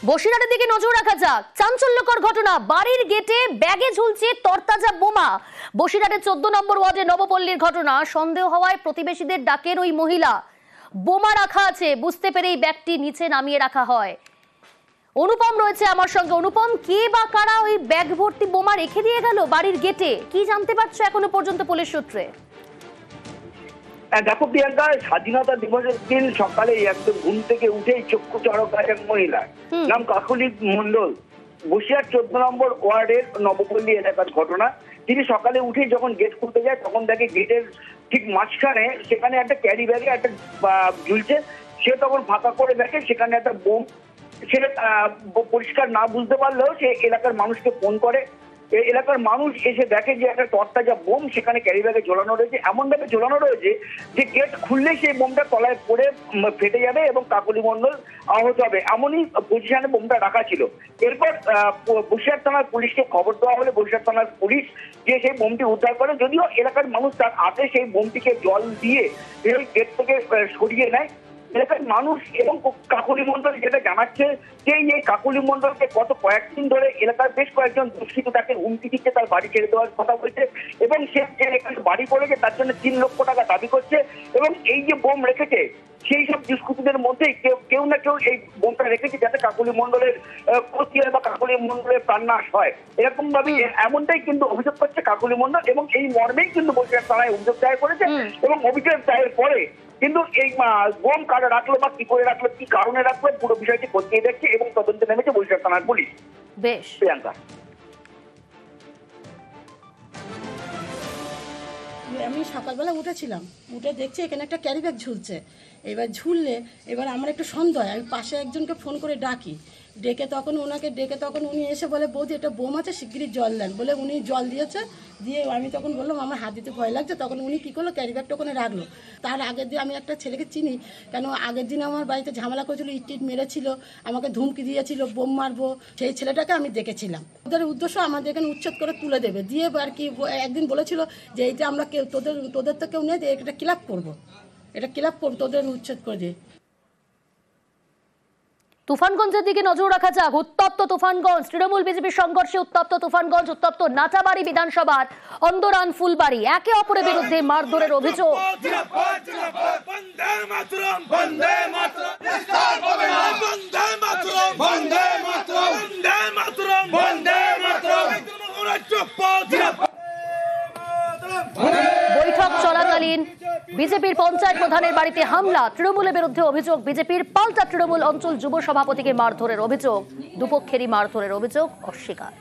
বসিরহাটের দিকে নজর রাখা যাক। চাঞ্চল্যকর ঘটনা, বাড়ির গেটে ব্যাগে ঝুলছে তরতাজা বোমা। বসিরহাটের 14 নম্বর ওয়ার্ডে নবপল্লীর ঘটনা। সন্দেহ হওয়ায় প্রতিবেশীদের ডাকেন ওই মহিলা। বোমা রাখা আছে বুঝতে পেরে এই ব্যাগটি নিচে নামিয়ে রাখা হয়। অনুপম রয়েছে আমার সঙ্গে। অনুপম, কে বা কারা ওই ব্যাগ ভর্তি বোমা রেখে দিয়ে গেল বাড়ির গেটে, কি জানতে পারছো এখনো পর্যন্ত পুলিশ সূত্রে? দেখো প্রিয়াঙ্কা, স্বাধীনতা দিবসের দিন সকালে একদম ঘুম থেকে উঠেই চক্ষু চড়ক এক মহিলা, নাম কাকলি মন্ডল, বসিরহাট 14 নম্বর ওয়ার্ডের নবপল্লী এলাকার ঘটনা। তিনি সকালে উঠে যখন গেট খুলতে যায় তখন দেখে গেটের ঠিক মাঝখানে সেখানে একটা ক্যারি ব্যাগে একটা ঝুলছে। সে তখন ফাঁকা করে দেখে সেখানে একটা বোম। সে পরিষ্কার না বুঝতে পারলেও সে এলাকার মানুষকে ফোন করে। এলাকার মানুষ এসে দেখে যে একটা তরতাজা বোম সেখানে ক্যারি ব্যাগে ঝোলানো রয়েছে, এমন ভাবে ঝোলানো রয়েছে যে গেট খুললে সেই বোমটা তলায় পড়ে ফেটে যাবে এবং কাকলি মন্ডল আহত হবে, এমনই পজিশনে বোমটা রাখা ছিল। এরপর বসিরহাট থানার পুলিশকে খবর দেওয়া হলে বসিরহাট থানার পুলিশ গিয়ে সেই বোমটি উদ্ধার করে। যদিও এলাকার মানুষ তার আগে সেই বোমটিকে জল দিয়ে গেট থেকে সরিয়ে নেয়। এলাকার মানুষ এবং কাকলি মন্ডল যেটা জানাচ্ছে যে এই কাকলি মন্ডলকে গত কয়েকদিন ধরে এলাকার বেশ কয়েকজন দুষ্কৃতী তাকে হুমকি দিচ্ছে, তার বাড়ি ছেড়ে দেওয়ার কথা বলছে এবং সে এখানে বাড়ি করেছে তার জন্য 3 লক্ষ টাকা দাবি করছে। এবং এই যে বোম রেখেছে সেই সব দুষ্কৃতীদের মধ্যেই কেউ না কেউ এই বোমটা রেখেছে যাতে কাকলি মন্ডলের ক্ষতি হয় বা কাকলি মন্ডলের প্রাণনাশ হয়, এরকম ভাবে এমনটাই কিন্তু অভিযোগ করছে কাকলি মন্ডল। এবং এই মর্মেই কিন্তু বসিরহাট থানায় অভিযোগ দায়ের করেছে এবং অভিযোগ দায়ের পরে কিন্তু এই বোম কারা রাখলো বা কি করে রাখলো, কি কারণে রাখলো, পুরো বিষয়টি খতিয়ে দেখছে এবং তদন্তে নেমেছে বসিরহাট থানার পুলিশ। বেশ প্রিয়াঙ্কা, আমি সকালবেলা উঠেছিলাম, উঠে দেখছি এখানে একটা ক্যারি ব্যাগ ঝুলছে। এবার ঝুললে এবার আমার একটু সন্দেহ হয়, আমি পাশে একজনকে ফোন করে ডাকি, ডেকে তখন উনি এসে বলে বৌদি এটা বোম আছে শিগগিরই জল দেন, বলে উনি জল দিয়েছে। দিয়ে আমি তখন বললাম আমার হাত দিতে ভয় লাগছে, তখন উনি কী করলো ক্যারি ব্যাগটা ওখানে রাখলো। তার আগের দিন আমি একটা ছেলেকে চিনি, কেন আগের দিন আমার বাড়িতে ঝামেলা করেছিল, ইট মেরেছিল, আমাকে ধুমকি দিয়েছিল বোম মারবো, সেই ছেলেটাকে আমি দেখেছিলাম। ওদের উদ্দেশ্য আমাদের এখানে উচ্ছেদ করে তুলে দেবে, দিয়ে আর কি একদিন বলেছিল যে এইটা আমরা কেউ তোদের তো কেউ নেই, এটা ক্লাব করবো, তোদের উচ্ছেদ করে দিয়ে। তুফানগঞ্জের দিকে নজর রাখা যাক। উত্তপ্ত তুফানগঞ্জ, তৃণমূল বিজেপির সংঘর্ষে উত্তপ্ত তুফানগঞ্জ, উত্তপ্ত নাটাবাড়ি বিধানসভার অন্দরান ফুলবাড়ি। একে অপরের বিরুদ্ধে মারধরের অভিযোগ। বৈঠক চলাকালীন বিজেপির পঞ্চায়েত প্রধানের বাড়িতে হামলা, তৃণমূলের বিরুদ্ধে অভিযোগ। বিজেপির পাল্টা তৃণমূল অঞ্চল যুব সভাপতিকে মারধরের অভিযোগ। দুপক্ষেরই মারধরের অভিযোগ অস্বীকার।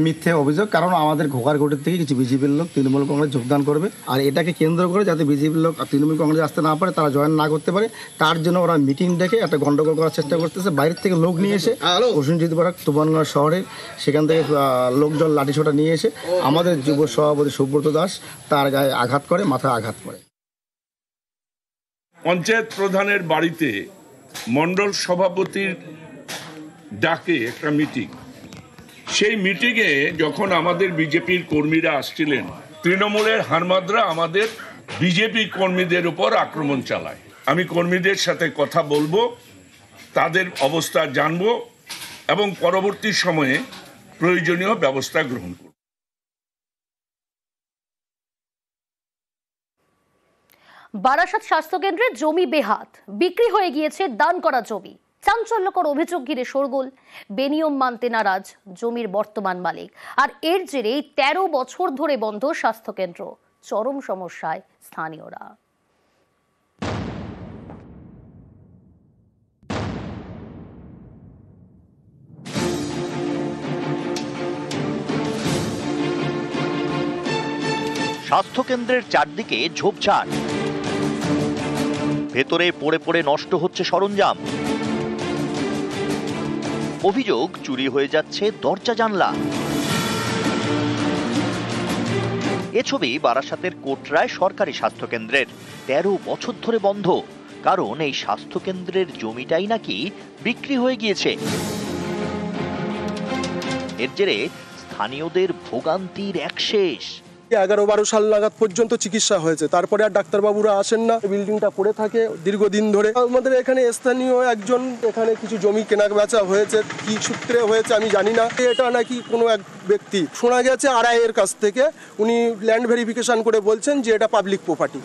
মিথ্যে অভিযোগ, কারণ আমাদের ঘোকারঘাটের থেকে কিছু বিজেপির লোক তৃণমূল কংগ্রেস যোগদান করবে, আর এটাকে কেন্দ্র করে যাতে বিজেপির লোক তৃণমূল কংগ্রেস আসতে না পারে, তারা জয়েন না করতে পারে, তার জন্য ওরা মিটিং ডেকে একটা গন্ডগোল করার চেষ্টা করতেছে। বাইরের থেকে লোক নিয়ে এসে প্রসেনজিৎ বরাক তুফানগঞ্জ শহরে সেখান থেকে লোকজন লাঠিসোঁটা নিয়ে এসে আমাদের যুব সভাপতি সুব্রত দাস তার গায়ে আঘাত করে, মাথায় আঘাত করে। পঞ্চায়েত প্রধানের বাড়িতে মণ্ডল সভাপতির ডাকে একটা মিটিং, সেই মিটিংয়ে যখন আমাদের বিজেপির কর্মীরা আসছিলেন, তৃণমূলের হারমাদরা আমাদের বিজেপি কর্মীদের উপর আক্রমণ চালায়। আমি কর্মীদের সাথে কথা বলবো, তাদের অবস্থা জানবো এবং পরবর্তী সময়ে প্রয়োজনীয় ব্যবস্থা গ্রহণ করব। বারাসাত স্বাস্থ্যকেন্দ্রে জমি বেহাত, বিক্রি হয়ে গিয়েছে দান করা জমি। চাঞ্চল্যকর অভিযোগ ঘিরে শোরগোল। বেনিয়ম মানতে নারাজ জমির বর্তমান মালিক, আর এর জেরেই 13 বছর ধরে বন্ধ স্বাস্থ্যকেন্দ্র। চরম সমস্যায় স্থানীয়রা। স্বাস্থ্যকেন্দ্রের চারদিকে ঝোপঝাড়, ভেতরে পড়ে পড়ে নষ্ট হচ্ছে সরঞ্জাম। অভিযোগ চুরি হয়ে যাচ্ছে দরজা জানলা। এ ছবি বারাসাতের কোটরায় সরকারি স্বাস্থ্যকেন্দ্রের। 13 বছর ধরে বন্ধ, কারণ এই স্বাস্থ্যকেন্দ্রের জমিটাই নাকি বিক্রি হয়ে গিয়েছে। এর জেরে স্থানীয়দের ভোগান্তির একশেষ। 11-12 সাল নাগাদ পর্যন্ত চিকিৎসা হয়েছে, তারপরে আর ডাক্তারবাবুরা আসেন না, বিল্ডিংটা পড়ে থাকে দীর্ঘদিন ধরে। আমাদের এখানে স্থানীয় একজন এখানে কিছু জমি কেনা বেচা হয়েছে, কি সূত্রে হয়েছে আমি জানি না, এটা নাকি কোনো এক ব্যক্তি শোনা গেছে আরআইয়ের কাছ থেকে, উনি ল্যান্ড ভেরিফিকেশন করে বলছেন যে এটা পাবলিক প্রপার্টি।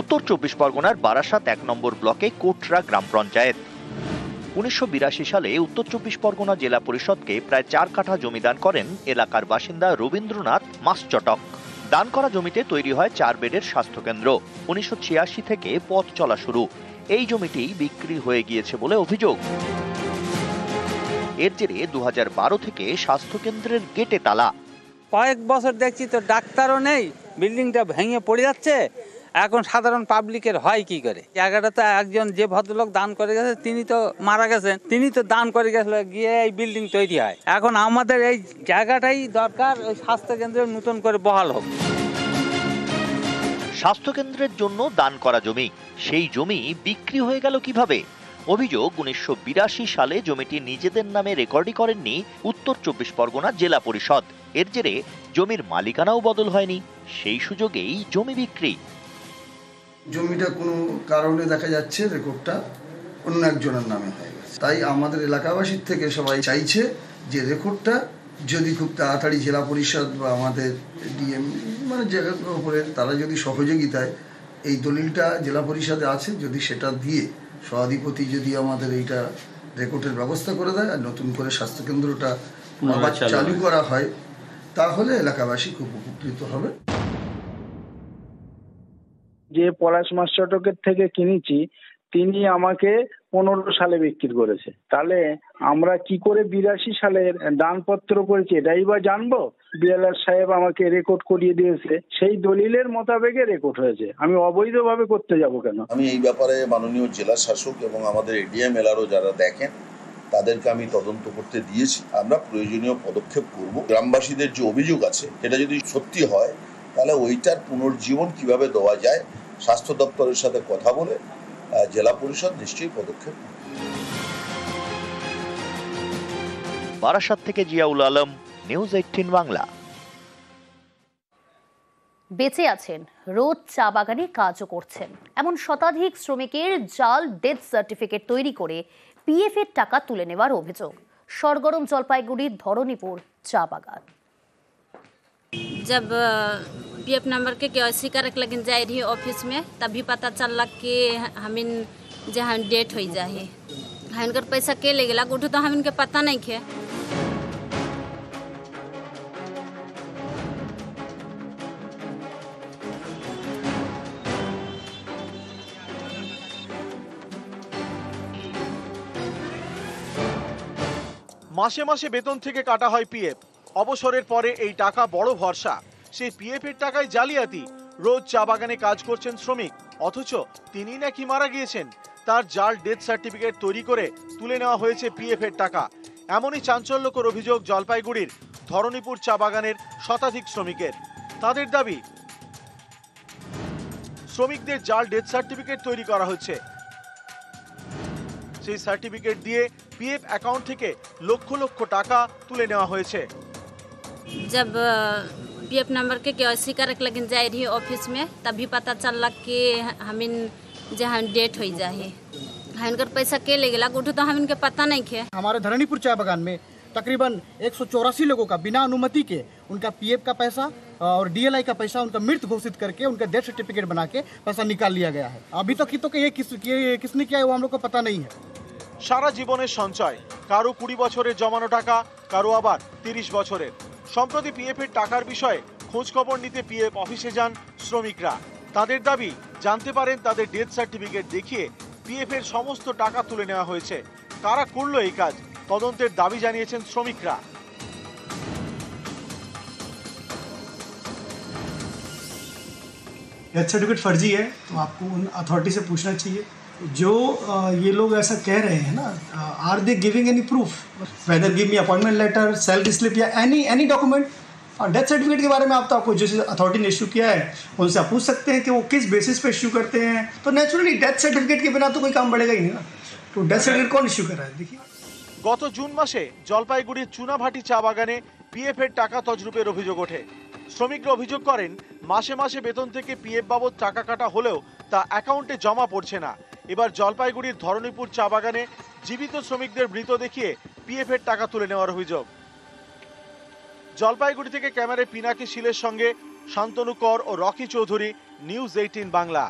উত্তর 24 পরগনার বারাসাত 1 নম্বর ব্লকে কোটরা গ্রাম পঞ্চায়েত। 1982 সালে উত্তর 24 পরগনা জেলা পরিষদকে প্রায় 4 কাঠা জমি দান করেন এলাকার বাসিন্দা রবীন্দ্রনাথ মাসচটক। দান করা জমিতে তৈরি হয় 4 বেডের স্বাস্থ্যকেন্দ্র। 1986 থেকে পথ চলা শুরু। এই জমিটি বিক্রি হয়ে গিয়েছে বলে অভিযোগ। এর জেরে 2012 থেকে স্বাস্থ্যকেন্দ্রের গেটে তালা। কয়েক বছর দেখছি তো ডাক্তারও নেই, বিল্ডিংটা ভেঙে পড়ে যাচ্ছে। এখন সাধারণ পাবলিকের হয় কি করে? জায়গাটা তো একজন যে ভদ্রলোক দান করে গেছে তিনি তো মারা গেছেন, তিনি তো দান করে গেছিল, গিয়ে এই বিল্ডিং তৈরি হয়। এখন আমাদের এই জায়গাটাই দরকার, ওই স্বাস্থ্যকেন্দ্রে নতুন করে বহাল হোক। স্বাস্থ্যকেন্দ্রের জন্য দান করা জমি, সেই জমি বিক্রি হয়ে গেল কিভাবে? অভিযোগ 1982 সালে জমিটি নিজেদের নামে রেকর্ডই করেননি উত্তর 24 পরগনা জেলা পরিষদ। এর জেরে জমির মালিকানাও বদল হয়নি, সেই সুযোগেই জমি বিক্রি। জমিটা কোনো কারণে দেখা যাচ্ছে রেকর্ডটা অন্য একজনের নামে হয়ে গেছে, তাই আমাদের এলাকাবাসীর থেকে সবাই চাইছে যে রেকর্ডটা যদি খুব তাড়াতাড়ি জেলা পরিষদ বা আমাদের ডিএম মানে জায়গার উপরে তারা যদি সহযোগিতায় এই দলিলটা জেলা পরিষদে আছে, যদি সেটা দিয়ে সভাধিপতি যদি আমাদের এইটা রেকর্ডের ব্যবস্থা করে দেয় আর নতুন করে স্বাস্থ্যকেন্দ্রটা আবার চালু করা হয়, তাহলে এলাকাবাসী খুব উপকৃত হবে। যে পলাশ মাস্টারটকের থেকে কিনেছি তিনি আমাকে 15 সালে বিক্রি করেছে, তাহলে আমরা কি করে 82 সালের দানপত্র করেছি এটাই বা জানবো? বিএলআর সাহেব আমাকে রেকর্ড করিয়ে দিয়েছে, সেই দলিলের মোতাবেকে রেকর্ড হয়েছে, আমি অবৈধভাবে করতে যাব কেন? আমি এই ব্যাপারে মাননীয় জেলা শাসক এবং আমাদের এডিএম এলআরও যারা দেখেন তাদেরকে আমি তদন্ত করতে দিয়েছি। আমরা প্রয়োজনীয় পদক্ষেপ করব। গ্রামবাসীদের যে অভিযোগ আছে এটা যদি সত্যি হয় তাহলে ওইটার পুনর্জীবন কিভাবে দেওয়া যায় স্বাস্থ্য দপ্তরের সাথে কথা বলে জেলা পরিষদ নিশ্চয়ই পদক্ষেপ নেবে। বারাসাত থেকে জিয়াউল আলম, নিউজ 18 বাংলা। বেঁচে আছেন, রোজ চা বাগানে কাজও করছেন, এমন শতাধিক শ্রমিকের জাল ডেথ সার্টিফিকেট তৈরি করে পিএফ এর টাকা তুলে নেওয়ার অভিযোগ। সরগরম জলপাইগুড়ির ধরণীপুর চা বাগান। जब पीएफ नंबर के केवाईसी करे लेकिन जाए रही ऑफिस में, तभी पता चलला कि हमिन जहाँ डेट हो जाए, इनकर पैसा के ले गला उठो तो हम इनके पता नहीं खे। মাসে মাসে বেতন থেকে কাটা হয় পিএফ, অবসরের পরে এই টাকা বড় ভরসা। সেই পিএফ এর টাকায় জালিয়াতি। রোজ চা বাগানে কাজ করছেন শ্রমিক, অথচ তিনি নাকি মারা গিয়েছেন। তার জাল ডেথ সার্টিফিকেট তৈরি করে তুলে নেওয়া হয়েছে পিএফ এর টাকা। এমনই চাঞ্চল্যকর অভিযোগ জলপাইগুড়ির ধরণীপুর চা বাগানের শতাধিক শ্রমিকের। তাদের দাবি শ্রমিকদের জাল ডেথ সার্টিফিকেট তৈরি করা হচ্ছে, সেই সার্টিফিকেট দিয়ে পিএফ অ্যাকাউন্ট থেকে লক্ষ লক্ষ টাকা তুলে নেওয়া হয়েছে। जब पीएफ नंबर के केवाईसी करे लेकिन जाए रही ऑफिस में, तभी पता चलला कि हमिन जहाँ डेट हो जाए, इनकर पैसा के ले गला उठो तो हम इनके पता नहीं खे। हमारे धरणीपुर चाय बागान में तकरीबन 184 लोगों का बिना अनुमति के उनका पीएफ का पैसा और डीएलआई का पैसा उनका मृत घोषित करके उनका डेथ सर्टिफिकेट बना के पैसा निकाल लिया गया है। अभी तक तो ये किसने किया है वो हम लोग को पता नहीं है। সারা জীবনের সঞ্চয়, কারো 20 বছরের জমানো টাকা, কারো আবার 30 বছরের। সম্প্রতি পিএফ এর টাকার বিষয়ে খোঁজ খবর নিতে পিএফ অফিসে যান শ্রমিকরা। তাদের দাবি জানতে পারেন তাদের ডেথ সার্টিফিকেট দেখিয়ে পিএফ এর সমস্ত টাকা তুলে নেওয়া হয়েছে। কারা করলো এই কাজ, তদন্তের দাবি জানিয়েছেন শ্রমিকরা। डेथ सर्टिफिकेट फर्जी है तो आपको उन अथॉरिटी से पूछना चाहिए। जो ये लोग ऐसा कह रहे हैं ना, are they giving any proof, whether give me appointment letter, salary slip या एनी डॉक्यूमेंट। और डेथ सर्टिफिकेट के बारे में आप तो आपको जिस अथॉरिटी ने इशू किया है उनसे आप पूछ सकते हैं कि वो किस बेसिस पे इशू करते हैं। तो नेचुरली डेथ सर्टिफिकेट के बिना तो कोई काम बढ़ेगा ही नहीं ना। तो डेथ सर्टिफिकेट कौन इशू कर रहा है? देखिए, গত জুন মাসে জলপাইগুড়ির চুনাভাটি চা বাগানে পিএফ এর টাকা তছরূপের অভিযোগ ওঠে। শ্রমিকরা অভিযোগ করেন মাসে মাসে বেতন থেকে পিএফ বাবদ টাকা কাটা হলেও তা অ্যাকাউন্টে জমা পড়ছে না। এবার জলপাইগুড়ির ধরণীপুর চা বাগানে জীবিত শ্রমিকদের মৃত দেখিয়ে পিএফ এর টাকা তুলে নেওয়ার অভিযোগ। জলপাইগুড়ি থেকে ক্যামেরায় পিনাকি শীলের সঙ্গে শান্তনু কর ও রকি চৌধুরী, নিউজ 18 বাংলা।